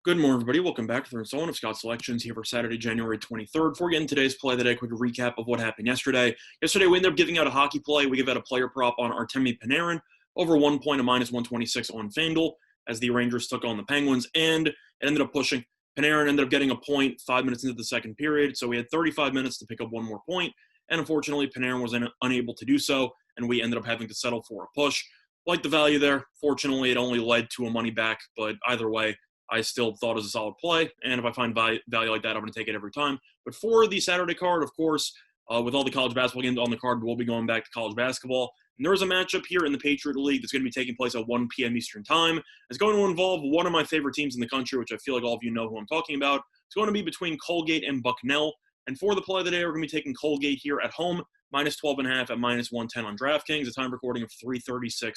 Good morning, everybody. Welcome back to the installment of Scott Selections here for Saturday, January 23rd. Before getting today's play of the day, a quick recap of what happened yesterday. Yesterday, we ended up giving out a hockey play. We gave out a player prop on Artemi Panarin, over 1 point, a minus 126 on FanDuel, as the Rangers took on the Penguins, and it ended up pushing. Panarin ended up getting a point 5 minutes into the second period, so we had 35 minutes to pick up one more point, and unfortunately, Panarin was unable to do so, and we ended up having to settle for a push. Like the value there. Fortunately, it only led to a money back, but either way, I still thought it was a solid play, and if I find value like that, I'm going to take it every time. But for the Saturday card, of course, with all the college basketball games on the card, we'll be going back to college basketball. And there is a matchup here in the Patriot League that's going to be taking place at 1 p.m. Eastern Time. It's going to involve one of my favorite teams in the country, which I feel like all of you know who I'm talking about. It's going to be between Colgate and Bucknell. And for the play of the day, we're going to be taking Colgate here at home, minus 12.5 at minus 110 on DraftKings, a time recording of 3:36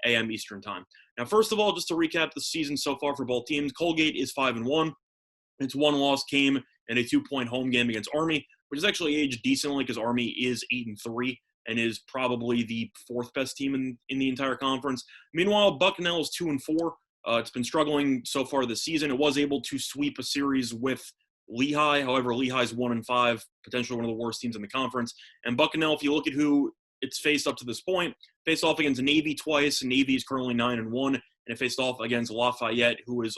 a.m. Eastern Time. Now, first of all, just to recap the season so far for both teams, Colgate is 5-1. Its one loss came in a 2-point home game against Army, which is actually aged decently because Army is 8-3 and is probably the fourth best team in the entire conference. Meanwhile, Bucknell is 2-4. It's been struggling so far this season. It was able to sweep a series with Lehigh. However, Lehigh's 1-5, potentially one of the worst teams in the conference. And Bucknell, if you look at who it's faced up to this point, faced off against Navy twice. Navy is currently 9-1, and it faced off against Lafayette, who is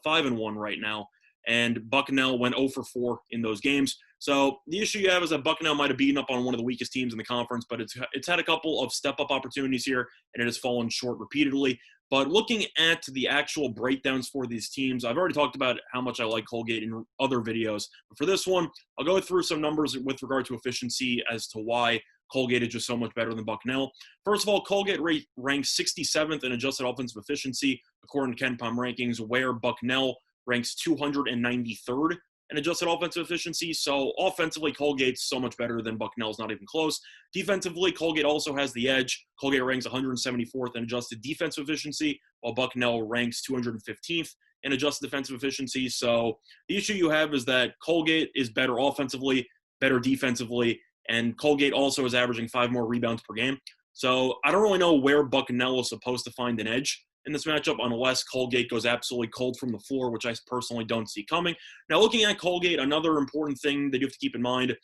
5-1 right now. And Bucknell went 0-4 in those games. So the issue you have is that Bucknell might have beaten up on one of the weakest teams in the conference, but it's had a couple of step-up opportunities here, and it has fallen short repeatedly. But looking at the actual breakdowns for these teams, I've already talked about how much I like Colgate in other videos. But for this one, I'll go through some numbers with regard to efficiency as to why Colgate is just so much better than Bucknell. First of all, Colgate ranks 67th in adjusted offensive efficiency, according to KenPom rankings, where Bucknell ranks 293rd in adjusted offensive efficiency. So offensively, Colgate's so much better than Bucknell's, not even close. Defensively, Colgate also has the edge. Colgate ranks 174th in adjusted defensive efficiency, while Bucknell ranks 215th in adjusted defensive efficiency. So the issue you have is that Colgate is better offensively, better defensively, and Colgate also is averaging 5 more rebounds per game. So I don't really know where Bucknell is supposed to find an edge in this matchup unless Colgate goes absolutely cold from the floor, which I personally don't see coming. Now, looking at Colgate, another important thing that you have to keep in mind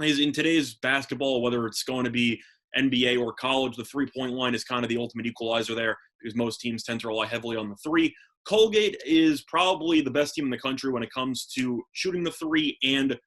is in today's basketball, whether it's going to be NBA or college, the three-point line is kind of the ultimate equalizer there because most teams tend to rely heavily on the three. Colgate is probably the best team in the country when it comes to shooting the three and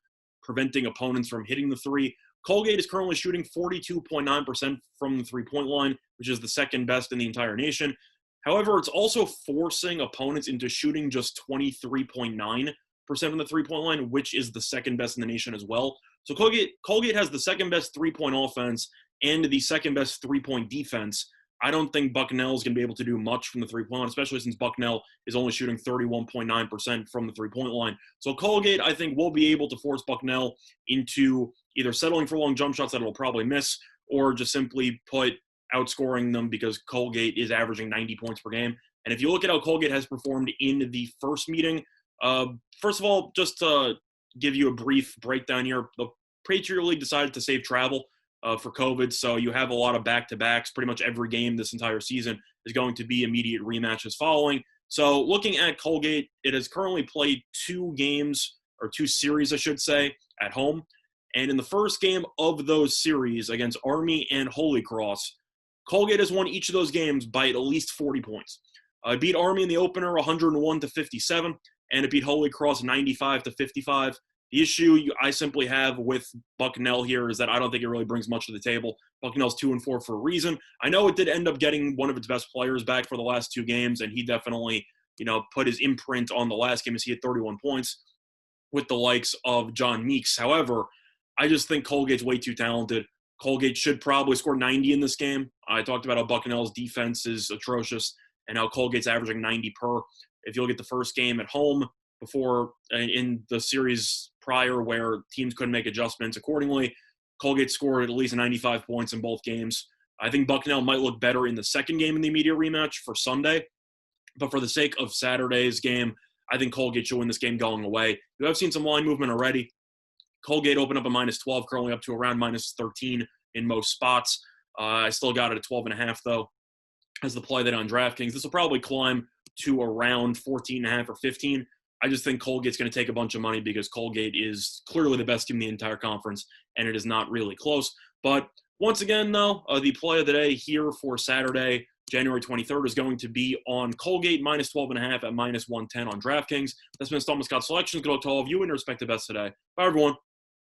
preventing opponents from hitting the three. Colgate is currently shooting 42.9% from the three-point line, which is the second best in the entire nation. However, it's also forcing opponents into shooting just 23.9% from the three-point line, which is the second best in the nation as well. So Colgate has the second best three-point offense and the second best three-point defense. I don't think Bucknell is going to be able to do much from the three-point line, especially since Bucknell is only shooting 31.9% from the three-point line. So Colgate, I think, will be able to force Bucknell into either settling for long jump shots that it'll probably miss or just simply outscoring them because Colgate is averaging 90 points per game. And if you look at how Colgate has performed in the first meeting, first of all, just to give you a brief breakdown here, the Patriot League decided to save travel for COVID, so you have a lot of back-to-backs. Pretty much every game this entire season is going to be immediate rematches following. So looking at Colgate, it has currently played 2 games, or 2 series, I should say, at home. And in the first game of those series against Army and Holy Cross, Colgate has won each of those games by at least 40 points. It beat Army in the opener 101-57, and it beat Holy Cross 95-55. The issue I simply have with Bucknell here is that I don't think it really brings much to the table. Bucknell's 2-4 for a reason. I know it did end up getting one of its best players back for the last 2 games, and he definitely, put his imprint on the last game as he had 31 points with the likes of John Meeks. However, I just think Colgate's way too talented. Colgate should probably score 90 in this game. I talked about how Bucknell's defense is atrocious and how Colgate's averaging 90 per. If you look at the first game at home before in the series prior where teams couldn't make adjustments accordingly, Colgate scored at least 95 points in both games. I think Bucknell might look better in the second game in the immediate rematch for Sunday. But for the sake of Saturday's game, I think Colgate should win this game going away. You have seen some line movement already. Colgate opened up a -12, currently up to around -13 in most spots. I still got it at 12.5, though, as the play that on DraftKings. This will probably climb to around 14.5 or 15. I just think Colgate's going to take a bunch of money because Colgate is clearly the best team in the entire conference, and it is not really close. But once again, though, the play of the day here for Saturday, January 23rd, is going to be on Colgate minus 12.5 at minus 110 on DraftKings. That's been Thomas Scott Selections. Good luck to all of you and your respective bets today. Bye, everyone.